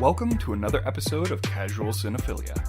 Welcome to another episode of Casual Cinephilia,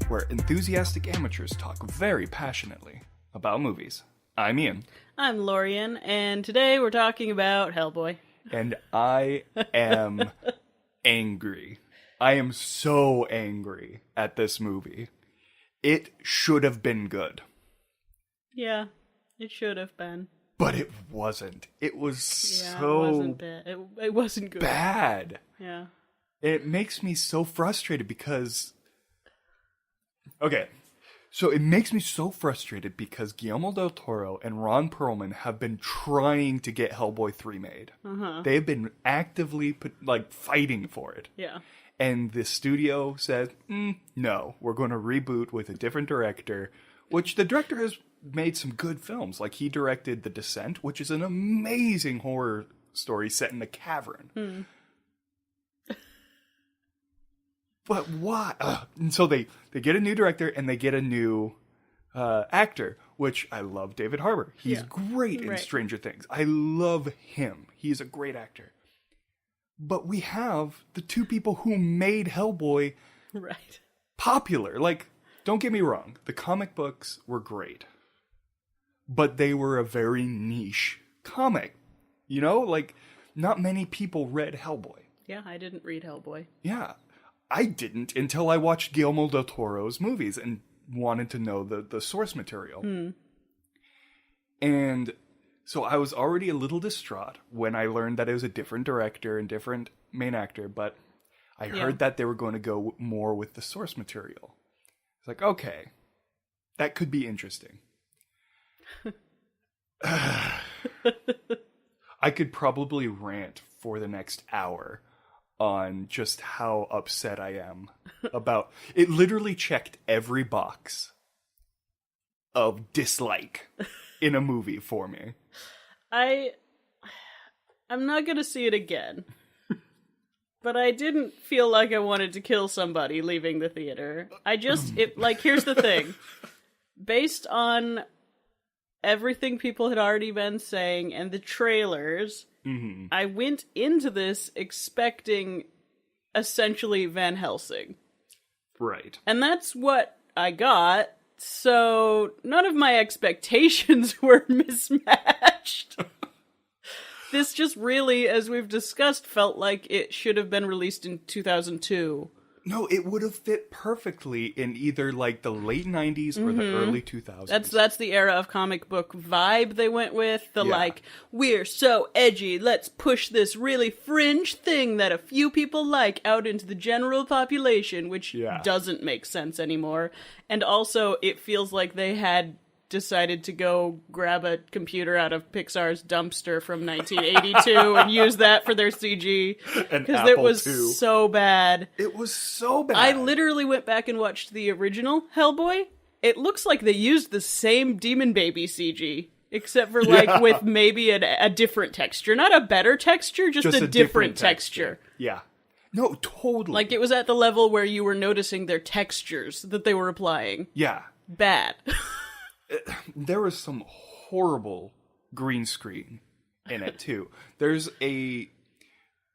where enthusiastic amateurs talk very passionately about movies. I'm Ian. I'm Lorian, and today we're talking about Hellboy. And I am angry. I am so angry at this movie. It should have been good. Yeah, it should have been. But it wasn't. It was It wasn't bad. It wasn't good. Bad. Yeah. It makes me so frustrated because... Okay, so it makes me so frustrated because Guillermo del Toro and Ron Perlman have been trying to get Hellboy 3 made. Uh-huh. They've been actively fighting for it. Yeah. And the studio said, no, we're going to reboot with a different director, which the director has made some good films. Like, he directed The Descent, which is an amazing horror story set in a cavern. But why? And so they get a new director and they get a new actor, which I love David Harbour. He's great in Stranger Things. I love him. He's a great actor. But we have the two people who made Hellboy popular. Like, don't get me wrong. The comic books were great. But they were a very niche comic. You know? Like, not many people read Hellboy. Yeah, I didn't read Hellboy. Yeah. I didn't until I watched Guillermo del Toro's movies and wanted to know the source material. And so I was already a little distraught when I learned that it was a different director and different main actor, but I heard that they were going to go more with the source material. It's like, okay, that could be interesting. I could probably rant for the next hour on just how upset I am about... It literally checked every box of dislike in a movie for me. I'm not gonna see it again. But I didn't feel like I wanted to kill somebody leaving the theater. Here's the thing. Based on everything people had already been saying and the trailers... Mm-hmm. I went into this expecting essentially Van Helsing. Right. And that's what I got, so none of my expectations were mismatched. This just really, as we've discussed, felt like it should have been released in 2002. No, it would have fit perfectly in either like the late 90s or the early 2000s. That's the era of comic book vibe they went with. We're so edgy, let's push this really fringe thing that a few people like out into the general population, which doesn't make sense anymore. And also, it feels like they had decided to go grab a computer out of Pixar's dumpster from 1982 and use that for their CG. Because it was so bad. It was so bad. I literally went back and watched the original Hellboy. It looks like they used the same Demon Baby CG, except for with maybe a different texture. Not a better texture, just a different texture. Yeah. No, totally. Like, it was at the level where you were noticing their textures that they were applying. Yeah. Bad. There was some horrible green screen in it, too. There's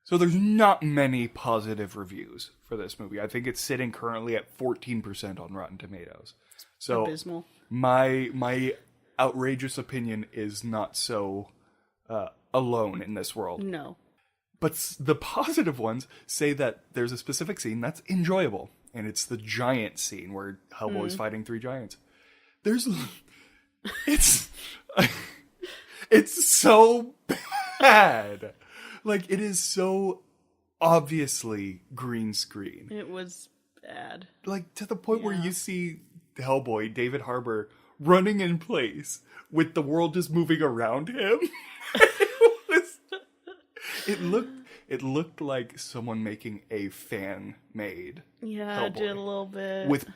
not many positive reviews for this movie. I think it's sitting currently at 14% on Rotten Tomatoes. So abysmal. My outrageous opinion is not so alone in this world. No. But the positive ones say that there's a specific scene that's enjoyable. And it's the giant scene where Hellboy's fighting three giants. It's so bad. Like, it is so obviously green screen. It was bad. Like, to the point where you see Hellboy, David Harbour, running in place with the world just moving around him. It looked like someone making a fan-made Yeah, Hellboy. it did a little bit. With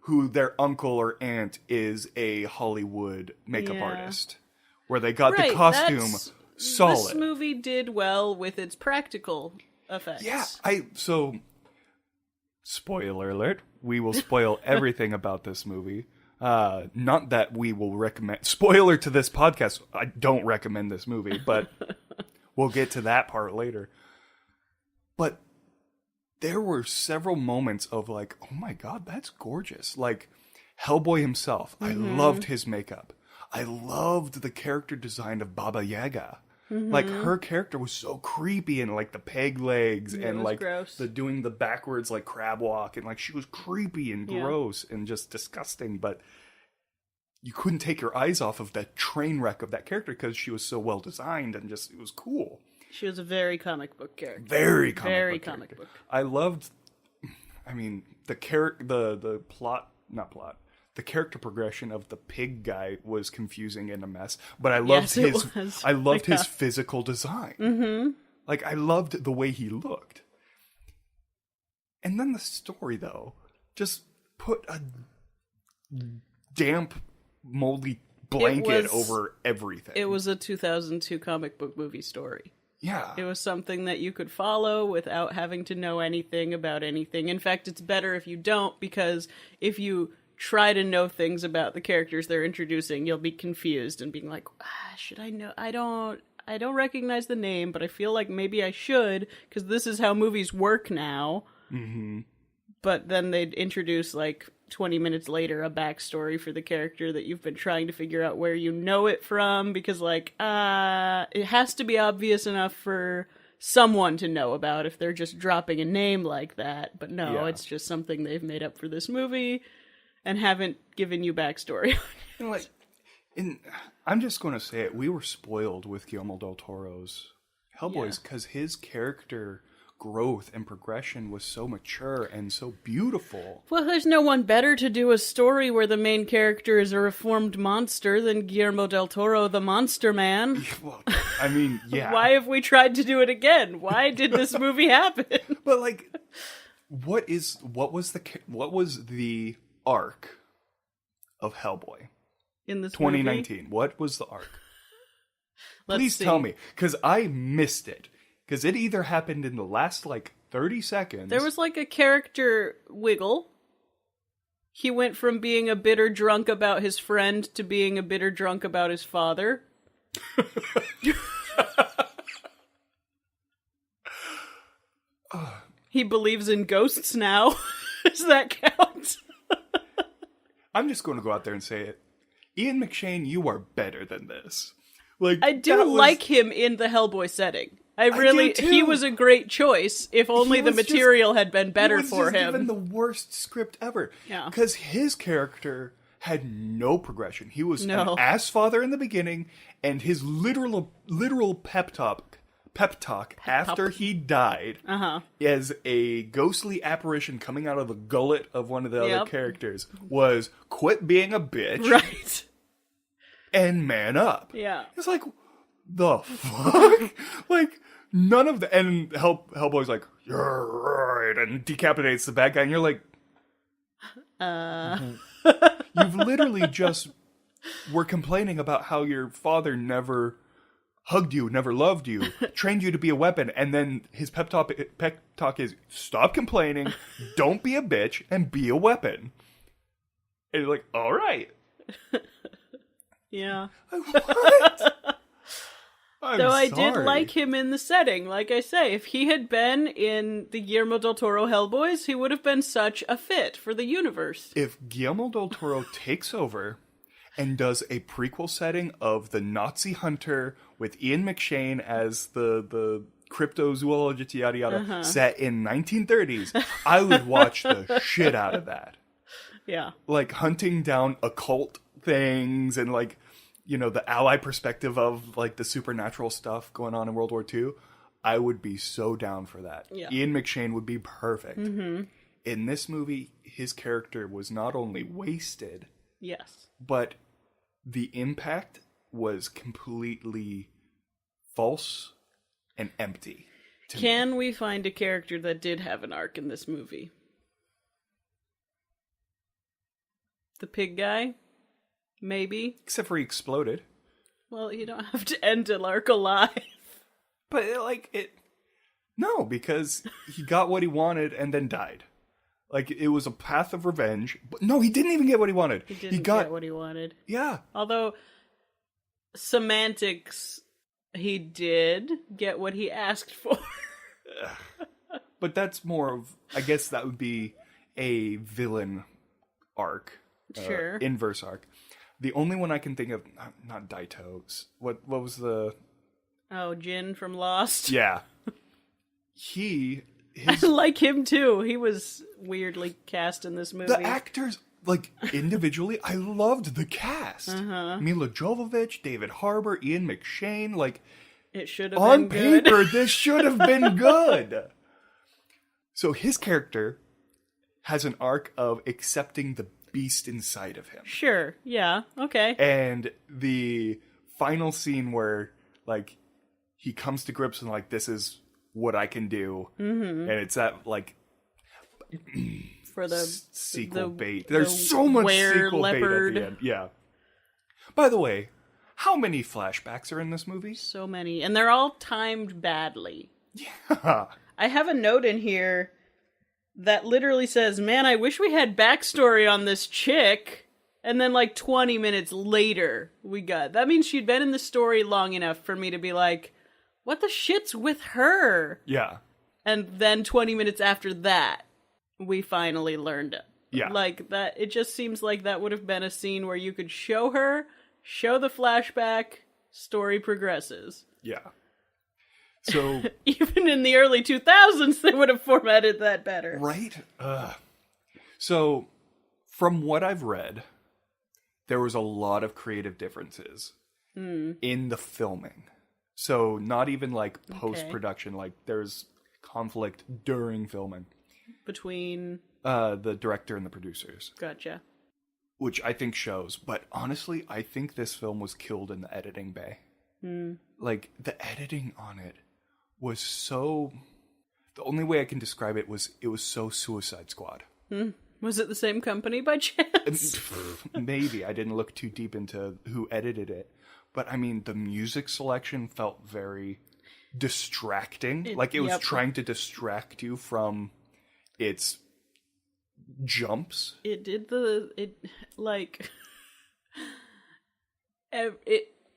who their uncle or aunt is a Hollywood makeup artist. Where they got the costume solid. This movie did well with its practical effects. Yeah, so, spoiler alert, we will spoil everything about this movie. Not that we will recommend... Spoiler to this podcast, I don't recommend this movie, but we'll get to that part later. But there were several moments of like, oh my God, that's gorgeous. Like Hellboy himself. I loved his makeup. I loved the character design of Baba Yaga. Like her character was so creepy, and like the peg legs and like gross. the doing the backwards like crab walk, and like she was creepy and gross and just disgusting, but you couldn't take your eyes off of that train wreck of that character because she was so well designed and just, it was cool. She was a very comic book character. Very comic very book comic character. book. I loved, I mean, the character progression of the pig guy was confusing and a mess, but I loved his physical design. Like I loved the way he looked. And then the story though, just put a damp, moldy blanket over everything. It was a 2002 comic book movie story. Yeah. It was something that you could follow without having to know anything about anything. In fact, it's better if you don't, because if you try to know things about the characters they're introducing, you'll be confused and being like, should I know? I don't recognize the name, but I feel like maybe I should, because this is how movies work now. Mm-hmm. But then they'd introduce, like, 20 minutes later, a backstory for the character that you've been trying to figure out where you know it from, because, like, it has to be obvious enough for someone to know about if they're just dropping a name like that. But no, it's just something they've made up for this movie and haven't given you backstory. I'm just going to say it. We were spoiled with Guillermo del Toro's Hellboys because his character growth and progression was so mature and so beautiful. Well, there's no one better to do a story where the main character is a reformed monster than Guillermo del Toro, the Monster Man. Well, I mean, yeah. Why have we tried to do it again? Why did this movie happen? But like, what was the arc of Hellboy in this 2019? movie? What was the arc? Please tell me, because I missed it. Because it either happened in the last, like, 30 seconds... There was, like, a character wiggle. He went from being a bitter drunk about his friend to being a bitter drunk about his father. He believes in ghosts now. Does that count? I'm just going to go out there and say it. Ian McShane, you are better than this. Like, I do like him in the Hellboy setting. He was a great choice, if only the material had been better for him. He was given the worst script ever. Yeah. Because his character had no progression. He was an ass father in the beginning, and his literal pep talk after he died as a ghostly apparition coming out of the gullet of one of the other characters was quit being a bitch. Right. And man up. Yeah. It's like, the fuck? Like, none of the... And Hellboy's like, you're right, and decapitates the bad guy, and you're like... You've literally just were complaining about how your father never hugged you, never loved you, trained you to be a weapon, and then his pep talk is, stop complaining, don't be a bitch, and be a weapon. And you're like, all right. Yeah. What? Though I did like him in the setting. Like I say, if he had been in the Guillermo del Toro Hellboys, he would have been such a fit for the universe. If Guillermo del Toro takes over and does a prequel setting of the Nazi hunter with Ian McShane as the cryptozoologist yada yada set in 1930s, I would watch the shit out of that. Yeah. Like hunting down occult things and like, you know, the ally perspective of like the supernatural stuff going on in World War II. I would be so down for that. Yeah. Ian McShane would be perfect. Mm-hmm. In this movie, his character was not only wasted, yes, but the impact was completely false and empty. Can we find a character that did have an arc in this movie? The pig guy? Maybe. Except for he exploded. Well, you don't have to end an arc alive. But, no, because he got what he wanted and then died. Like, it was a path of revenge. But no, he didn't even get what he wanted. He didn't get what he wanted. Yeah. Although, semantics, he did get what he asked for. But that's more of, I guess that would be a villain arc. Sure. Inverse arc. The only one I can think of, not Daito. What was the... Oh, Jin from Lost. Yeah. I like him too. He was weirdly cast in this movie. The actors, like, individually, I loved the cast. Mila Jovovich, David Harbour, Ian McShane, like... It should have been good. On paper, this should have been good. So his character has an arc of accepting the beast inside of him. Sure, yeah, okay. And the final scene where, like, he comes to grips and, like, this is what I can do. And it's that, like... For the... sequel bait. There's so much sequel leopard. bait at the end. Yeah. By the way, how many flashbacks are in this movie? So many. And they're all timed badly. Yeah. I have a note in here that literally says, man, I wish we had backstory on this chick. And then like 20 minutes later, we got... That means she'd been in the story long enough for me to be like, what the shit's with her? Yeah. And then 20 minutes after that, we finally learned it. Yeah. Like, that, it just seems like that would have been a scene where you could show her, show the flashback, story progresses. Yeah. So... Even in the early 2000s, they would have formatted that better. Right? So, from what I've read, there was a lot of creative differences in the filming. So, not even like post-production, like there's conflict during filming. Between? The director and the producers. Gotcha. Which I think shows. But honestly, I think this film was killed in the editing bay. Like, the editing on it was so... The only way I can describe it was so Suicide Squad. Was it the same company by chance? Maybe. I didn't look too deep into who edited it. But, I mean, the music selection felt very distracting. It was trying to distract you from its jumps. It did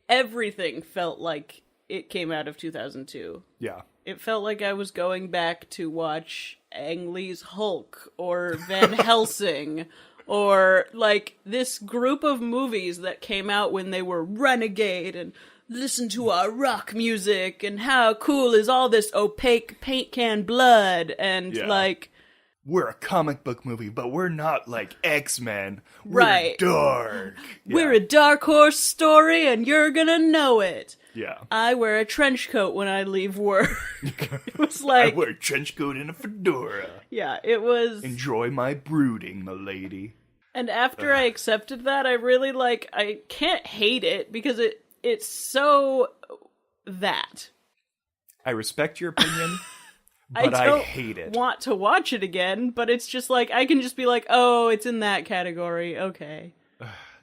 everything felt like it came out of 2002. Yeah. It felt like I was going back to watch Ang Lee's Hulk or Van Helsing or like this group of movies that came out when they were Renegade and listen to our rock music and how cool is all this opaque paint can blood and like... We're a comic book movie, but we're not like X-Men. Right. We're dark. Yeah. We're a Dark Horse story and you're gonna know it. Yeah. I wear a trench coat when I leave work. It was like... I wear a trench coat and a fedora. Yeah, it was... Enjoy my brooding, milady. And after I accepted that, I really I can't hate it because it's so that. I respect your opinion, but I hate it. I don't want to watch it again, but it's just like, I can just be like, oh, it's in that category, okay.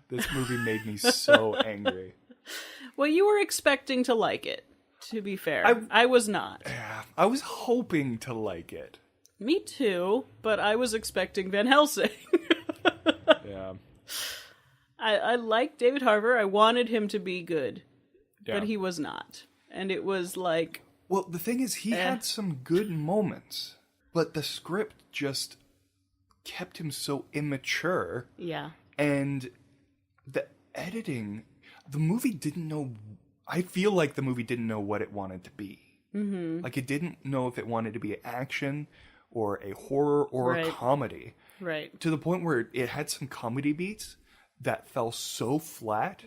This movie made me so angry. Well, you were expecting to like it, to be fair. I was not. Yeah, I was hoping to like it. Me too, but I was expecting Van Helsing. Yeah. I like David Harbour. I wanted him to be good, Yeah. but he was not. And it was like... Well, the thing is, he had some good moments, but the script just kept him so immature. Yeah. And the editing, the movie didn't know... I feel like the movie didn't know what it wanted to be. Mm-hmm. Like, it didn't know if it wanted to be action or a horror or a comedy. Right. To the point where it had some comedy beats that fell so flat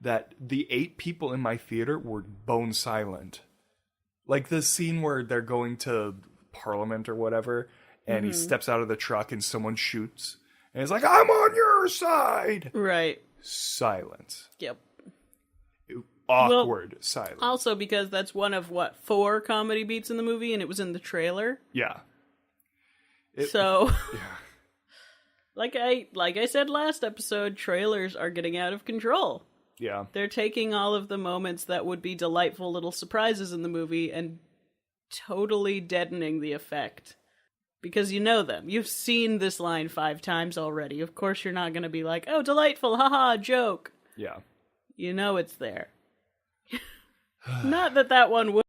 that the 8 people in my theater were bone silent. Like the scene where they're going to Parliament or whatever, and he steps out of the truck and someone shoots. And he's like, I'm on your side! Right. Silence. Yep. Awkward silence. Also because that's one of, 4 comedy beats in the movie, and it was in the trailer. Yeah. So... Yeah. Like I said last episode, trailers are getting out of control. Yeah. They're taking all of the moments that would be delightful little surprises in the movie and totally deadening the effect. Because you know them. You've seen this line 5 times already. Of course you're not going to be like, oh, delightful, haha, joke. Yeah. You know it's there. Not that one would.